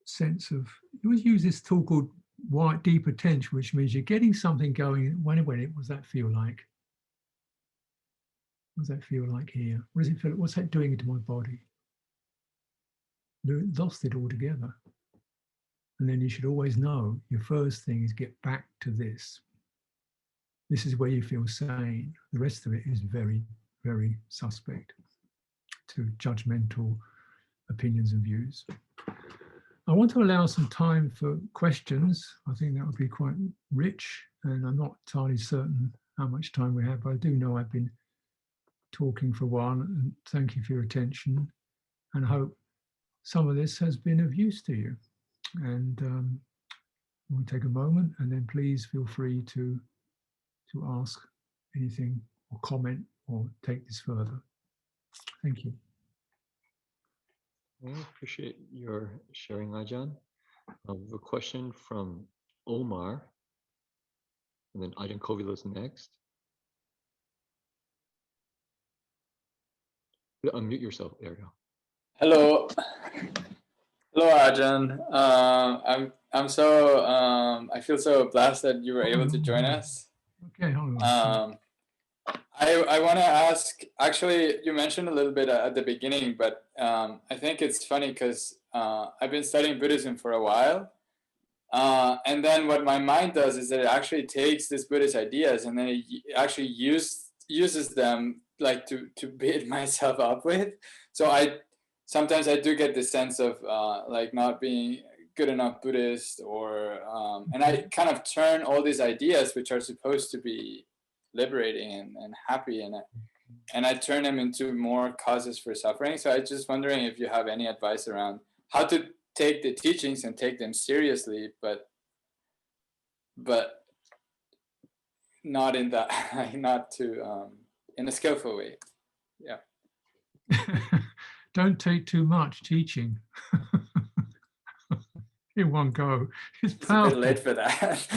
sense of, you always use this tool called white deep attention, which means you're getting something going. When it was that feel like? What does that feel like here? What does it feel? What's that doing to my body? Lost it altogether. And then you should always know your first thing is get back to this. This is where you feel sane. The rest of it is very, very suspect to judgmental opinions and views. I want to allow some time for questions. I think that would be quite rich, and I'm not entirely certain how much time we have, but I do know I've been talking for a while, and thank you for your attention, and I hope some of this has been of use to you. And we'll take a moment, and then please feel free to ask anything or comment or take this further. Thank you. I appreciate your sharing, Ajahn. We have a question from Omar, and then Ajahn Kovila is next. Unmute yourself. There you go. Hello. Hello, Ajahn. I'm so I feel so blessed that you were able to join us. Okay, hold on. I want to ask, actually, you mentioned a little bit at the beginning, but I think it's funny because I've been studying Buddhism for a while. And then what my mind does is that it actually takes these Buddhist ideas and then it actually uses them like to beat myself up with. So sometimes I do get the sense of like not being good enough Buddhist, or and I kind of turn all these ideas which are supposed to be liberating and happy, and I turn them into more causes for suffering. So I'm just wondering if you have any advice around how to take the teachings and take them seriously, but not in that, not to in a skillful way. Yeah. Don't take too much teaching in one go. It's powerful. A bit late for that.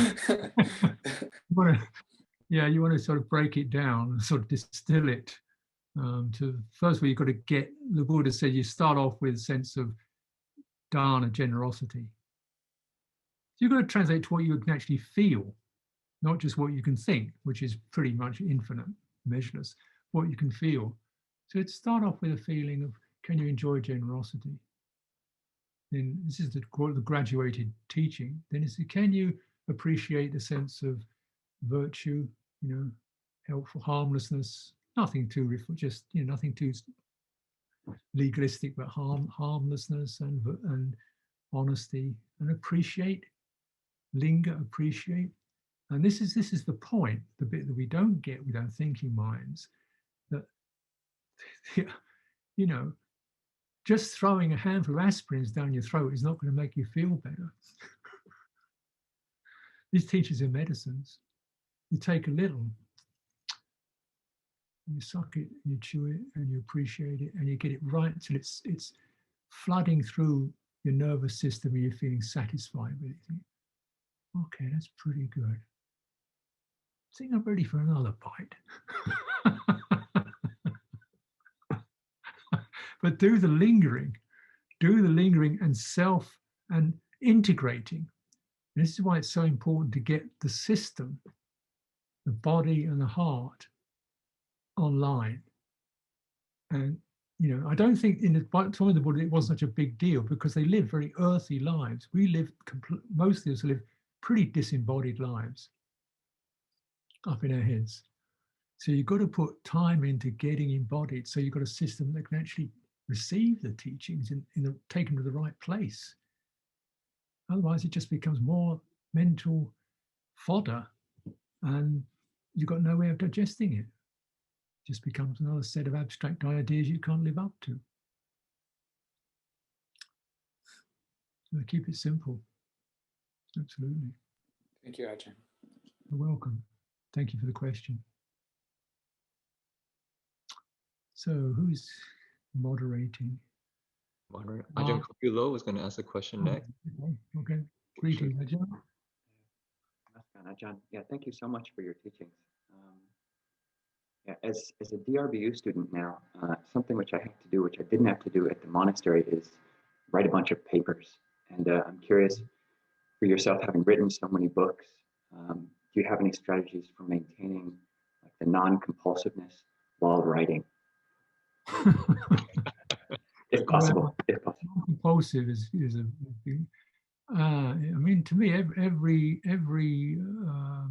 You want to sort of break it down and sort of distill it. First of all, you've got to get, the Buddha said, you start off with a sense of dana, generosity. So you've got to translate to what you can actually feel, not just what you can think, which is pretty much infinite, measureless, what you can feel. So it's start off with a feeling of, can you enjoy generosity? Then this is the graduated teaching. Then it's, can you appreciate the sense of virtue, helpful, harmlessness, nothing too, just, nothing too legalistic, but harmlessness and honesty, and appreciate, linger, appreciate. And this is the point, the bit that we don't get with our thinking minds, that, just throwing a handful of aspirins down your throat is not going to make you feel better. These teachers are medicines. You take a little, you suck it, you chew it, and you appreciate it, and you get it right until it's flooding through your nervous system, and you're feeling satisfied with it. You think, okay, that's pretty good. I think I'm ready for another bite. But do the lingering and self and integrating. This is why it's so important to get the system, the body and the heart online. And, you know, I don't think in the time of the Buddha it wasn't such a big deal because they lived very earthy lives. We live, most of us live pretty disembodied lives up in our heads. So you've got to put time into getting embodied. So you've got a system that can actually receive the teachings and take them to the right place. Otherwise, it just becomes more mental fodder and you've got no way of digesting it. It just becomes another set of abstract ideas you can't live up to. So keep it simple. Absolutely. Thank you, Ajahn. You're welcome. Thank you for the question. So who's moderating? Ajahn Kopilo was going to ask a question next. Okay. Greetings, Ajahn. Ajahn, yeah, thank you so much for your teachings. Yeah, as a DRBU student now, something which I have to do, which I didn't have to do at the monastery, is write a bunch of papers. And I'm curious, for yourself, having written so many books, do you have any strategies for maintaining like the non-compulsiveness while writing? If possible, Well, if possible. compulsive is a I mean, to me, every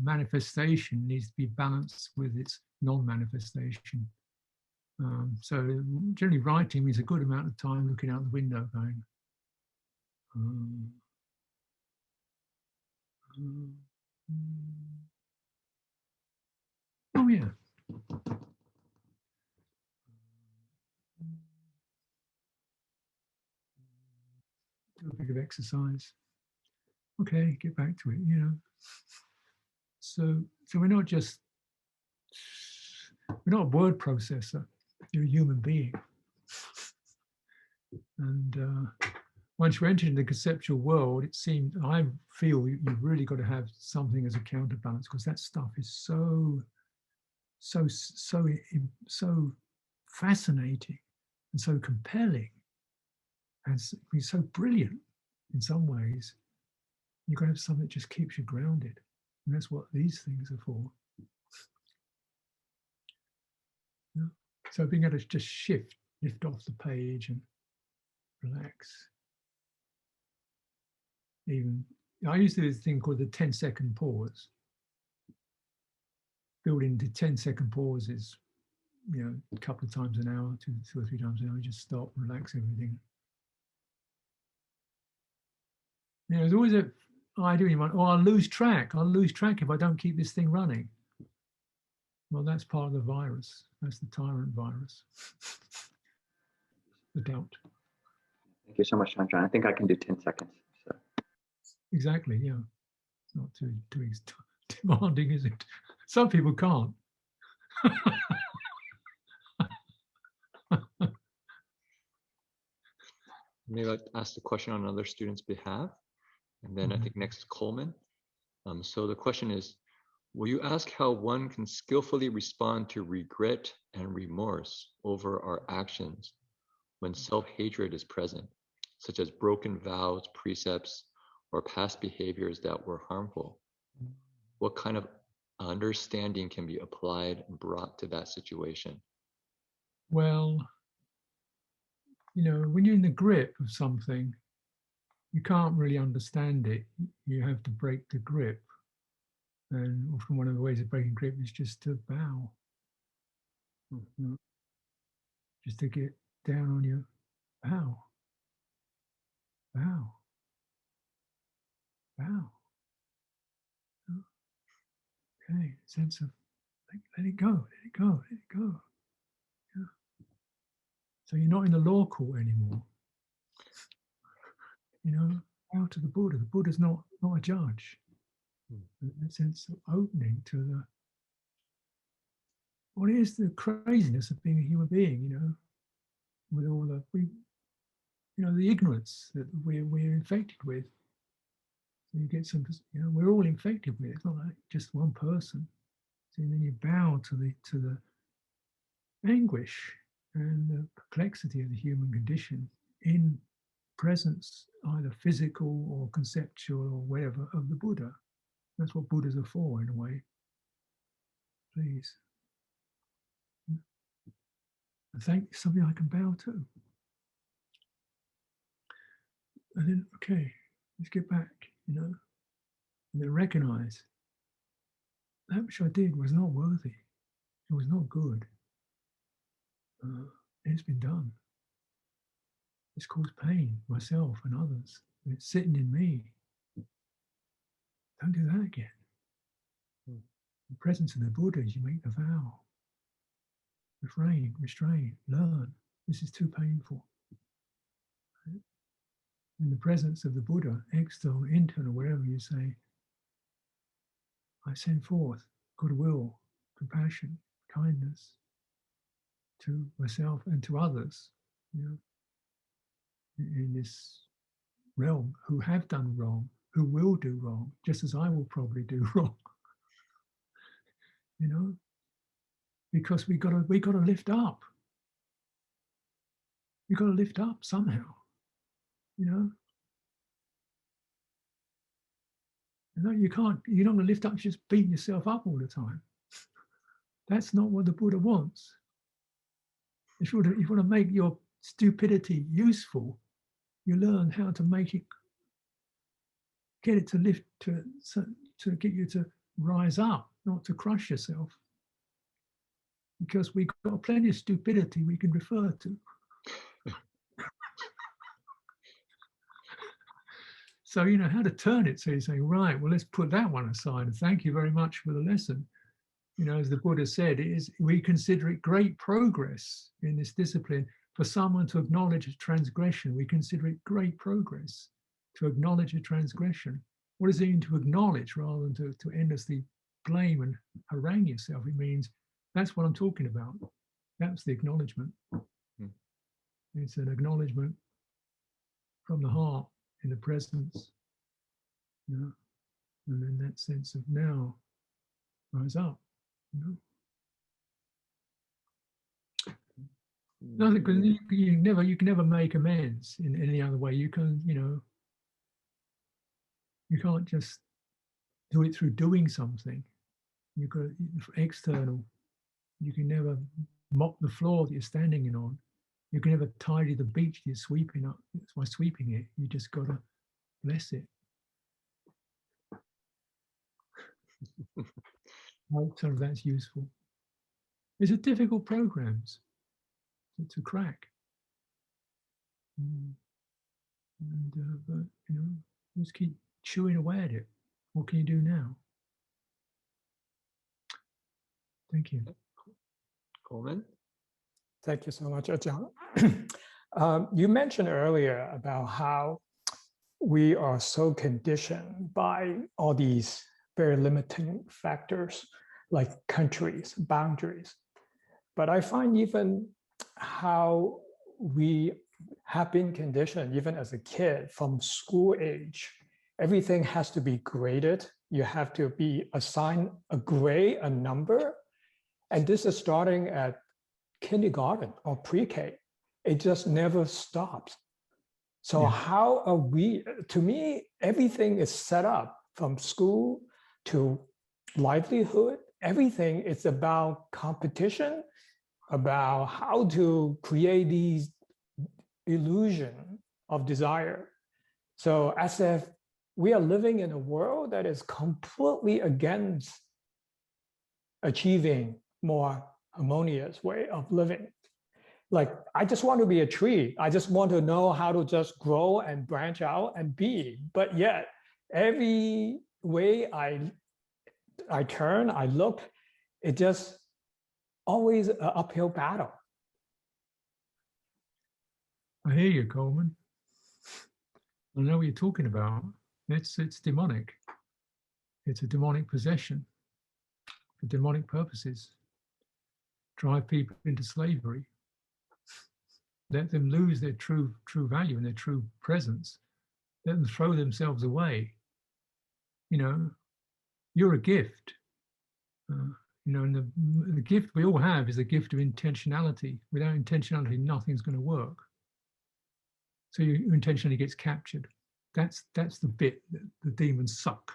manifestation needs to be balanced with its non-manifestation. So generally, writing means a good amount of time looking out the window, going. Oh yeah. Do a bit of exercise. Okay, get back to it, you know. So we're not a word processor. You're a human being. And once you enter into the conceptual world, it seems, I feel you've really got to have something as a counterbalance because that stuff is so fascinating and so compelling and so brilliant in some ways. You've got to have something that just keeps you grounded. And that's what these things are for. Yeah. So being able to just lift off the page and relax. Even I used to do this thing called the 10-second pause. Build into 10-second pauses, you know, a couple of times an hour, two or three times an hour, just stop, relax everything. You know, there's always a idea in your mind, oh, I'll lose track if I don't keep this thing running. Well, that's part of the virus. That's the tyrant virus. The doubt. Thank you so much, Ajahn. I think I can do 10 seconds. So. Exactly, yeah. It's not too demanding, is it? Some people can't. Maybe I'll ask the question on another student's behalf. And then I think next is Coleman. So the question is, will you ask how one can skillfully respond to regret and remorse over our actions when self-hatred is present, such as broken vows, precepts, or past behaviors that were harmful? What kind of understanding can be applied and brought to that situation? Well, you know, when you're in the grip of something, you can't really understand it. You have to break the grip. And often one of the ways of breaking grip is just to bow. Just to get down on your bow. Bow. Bow. Okay, sense of let it go, let it go, let it go. Yeah. So you're not in the law court anymore. You know, bow to the Buddha. The Buddha's not a judge. That sense of opening to the what is the craziness of being a human being, you know, with all the ignorance that we're infected with. So you get some, you know, we're all infected with it. It's not like just one person. So then you bow to the anguish and the perplexity of the human condition in presence, either physical or conceptual or whatever, of the Buddha. That's what Buddhas are for, in a way. Please. I think something I can bow to. And then, okay, let's get back, you know, and then recognize that which I did was not worthy. It was not good. It's been done. It's caused pain, myself and others. It's sitting in me. Don't do that again. In the presence of the Buddhas, you make the vow. Refrain, restrain, learn. This is too painful. In the presence of the Buddha, external, internal, wherever, you say, I send forth goodwill, compassion, kindness to myself and to others, you know, in this realm who have done wrong, who will do wrong, just as I will probably do wrong. You know, because we gotta lift up. You gotta lift up somehow. You know, you're not gonna lift up just beating yourself up all the time. That's not what the Buddha wants. If you want to make your stupidity useful, you learn how to make it, get it to lift, to get you to rise up, not to crush yourself. Because we've got plenty of stupidity we can refer to. So you know how to turn it. So you're saying, right, well, let's put that one aside. And thank you very much for the lesson. You know, as the Buddha said, we consider it great progress in this discipline for someone to acknowledge a transgression. We consider it great progress to acknowledge a transgression. What does it mean to acknowledge rather than to endlessly blame and harangue yourself? It means that's what I'm talking about. That's the acknowledgement. It's an acknowledgement from the heart in the presence. You know? And then that sense of now, rise up. You know? No, because you can never make amends in any other way. You can, you know, you can't just do it through doing something. You've got external. You can never mop the floor that you're standing in on. You can never tidy the beach you're sweeping up. That's why sweeping it. You just gotta bless it. So that's useful. These are difficult programs to crack. But you know, just keep chewing away at it. What can you do now? Thank you. Coleman? Thank you so much, Ajahn. You mentioned earlier about how we are so conditioned by all these very limiting factors like countries, boundaries. But I find even how we have been conditioned, even as a kid from school age, everything has to be graded. You have to be assigned a grade, a number. And this is starting at kindergarten or pre-K. It just never stops. So how are we, to me, everything is set up from school to livelihood. Everything is about competition, about how to create these illusion of desire. So as if we are living in a world that is completely against achieving more harmonious way of living. Like, I just want to be a tree. I just want to know how to just grow and branch out and be. But yet, every way I turn, I look, it just always an uphill battle. I hear you, Coleman. I know what you're talking about. It's demonic. It's a demonic possession for demonic purposes. Drive people into slavery. Let them lose their true value and their true presence. Let them throw themselves away. You know, you're a gift. You know, and the gift we all have is the gift of intentionality. Without intentionality, nothing's going to work. So your intentionally gets captured. That's the bit that the demons suck.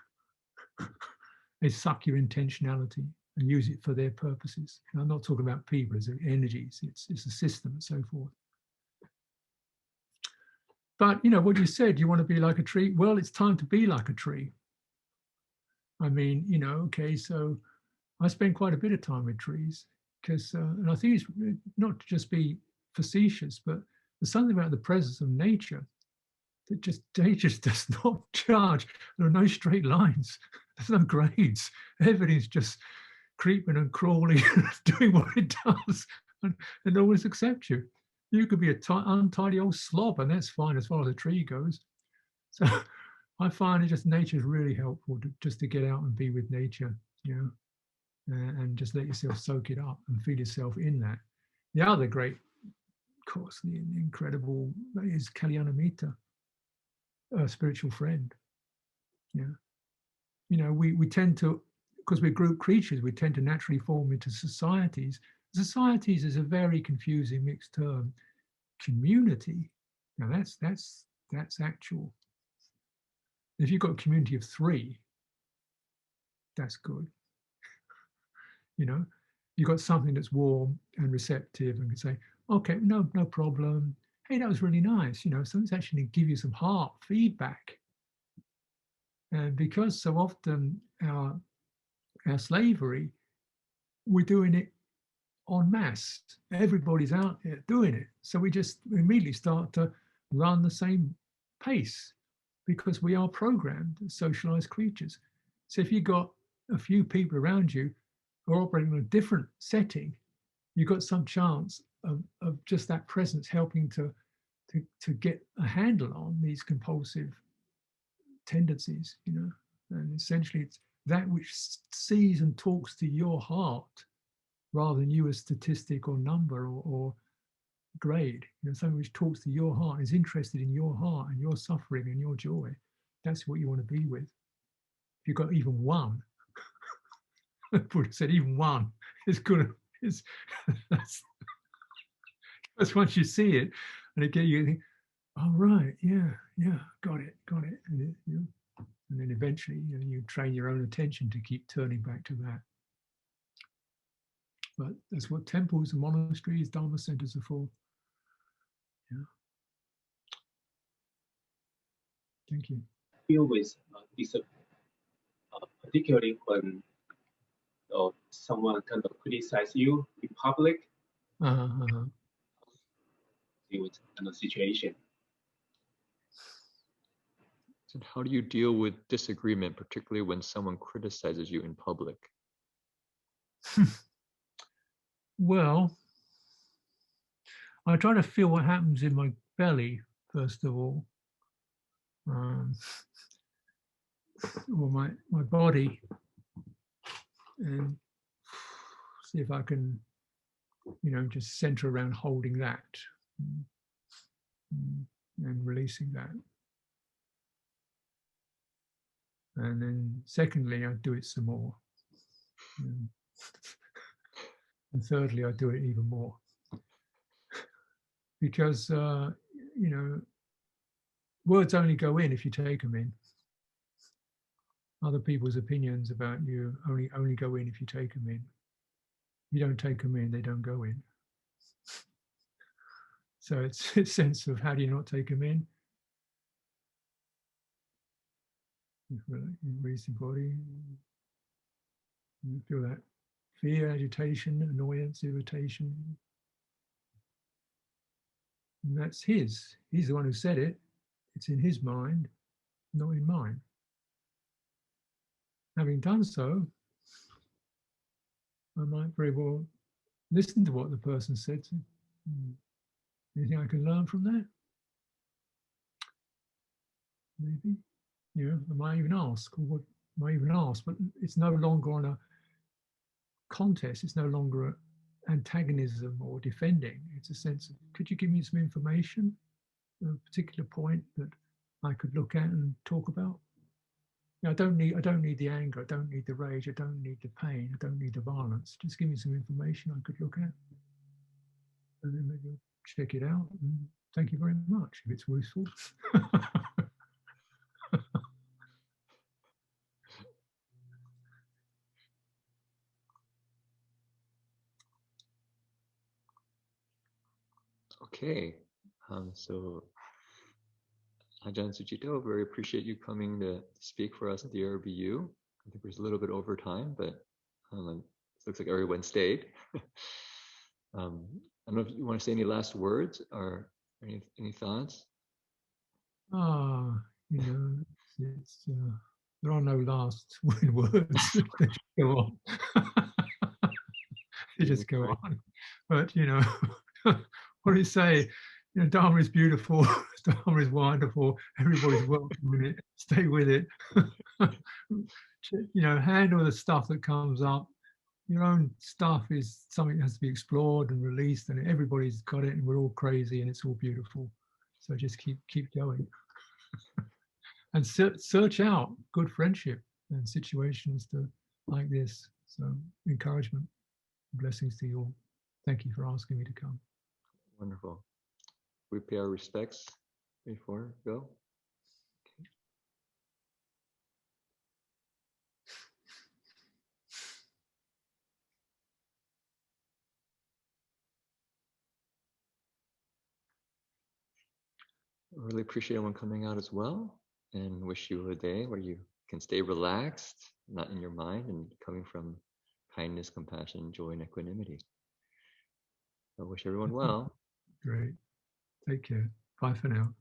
They suck your intentionality and use it for their purposes. And I'm not talking about people as energies, it's a system and so forth. But what you said, you want to be like a tree. Well, it's time to be like a tree. I mean, okay, so I spend quite a bit of time with trees because, and I think it's not to just be facetious, but there's something about the presence of nature that nature does not charge. There are no straight lines. There's no grades. Everything's just creeping and crawling, doing what it does, and always accept you. You could be a untidy old slob, and that's fine as far as a tree goes. So I find nature is really helpful just to get out and be with nature, and just let yourself soak it up and feel yourself in that. The other great course, the incredible, is Kalyanamitta, a spiritual friend. We tend to, because we're group creatures, we tend to naturally form into societies. Societies is a very confusing mixed term. Community, now that's actual. If you've got a community of 3, that's good. You've got something that's warm and receptive and can say, okay, no problem. Hey, that was really nice. Something's actually going to give you some heart feedback. And because so often our slavery, we're doing it en masse. Everybody's out there doing it. So we immediately start to run the same pace because we are programmed as socialized creatures. So if you've got a few people around you who are operating in a different setting, you've got some chance of just that presence helping to get a handle on these compulsive tendencies, and essentially it's that which sees and talks to your heart rather than you as statistic or number or grade. Something which talks to your heart, is interested in your heart and your suffering and your joy. That's what you want to be with. If you've got even one, Buddha said even one is good. That's once you see it and again you think, oh right, yeah, got it. And then eventually you train your own attention to keep turning back to that. But that's what temples and monasteries, Dharma centers are for. Thank you. Deal with this, particularly when someone kind of criticize you in public. Deal with kind of situation. So how do you deal with disagreement, particularly when someone criticizes you in public? Well, I try to feel what happens in my belly, first of all. Or my body, and see if I can, just center around holding that and releasing that. And then secondly, I do it some more. And thirdly, I do it even more. Because, words only go in if you take them in. Other people's opinions about you only go in if you take them in. If you don't take them in, they don't go in. So it's a sense of how do you not take them in? Release the body. You feel that fear, agitation, annoyance, irritation. And that's his. He's the one who said it. It's in his mind, not in mine. Having done so, I might very well listen to what the person said. Anything I can learn from that? Maybe. I might even ask, or what might even ask, but it's no longer on a contest. It's no longer an antagonism or defending. It's a sense of, could you give me some information, a particular point that I could look at and talk about? I don't need the anger. I don't need the rage. I don't need the pain. I don't need the violence. Just give me some information I could look at, and then maybe I'll check it out and thank you very much if it's useful. Okay, so Ajahn Sucitto, very appreciate you coming to speak for us at the RBU. I think we're a little bit over time, but it looks like everyone stayed. I don't know if you want to say any last words or any thoughts. You know, it's there are no last words. They just go on. They just go on. But you know, what do you say? You know, Dharma is beautiful. Dharma is wonderful. Everybody's welcome in it. Stay with it. You know, handle the stuff that comes up. Your own stuff is something that has to be explored and released, and everybody's got it, and we're all crazy, and it's all beautiful. So just keep going, and search out good friendship and situations like this. So encouragement, blessings to you all. Thank you for asking me to come. Wonderful. We pay our respects before we go. I really appreciate everyone coming out as well, and wish you a day where you can stay relaxed, not in your mind, and coming from kindness, compassion, joy, and equanimity. I wish everyone well. Great. Take care. Bye for now.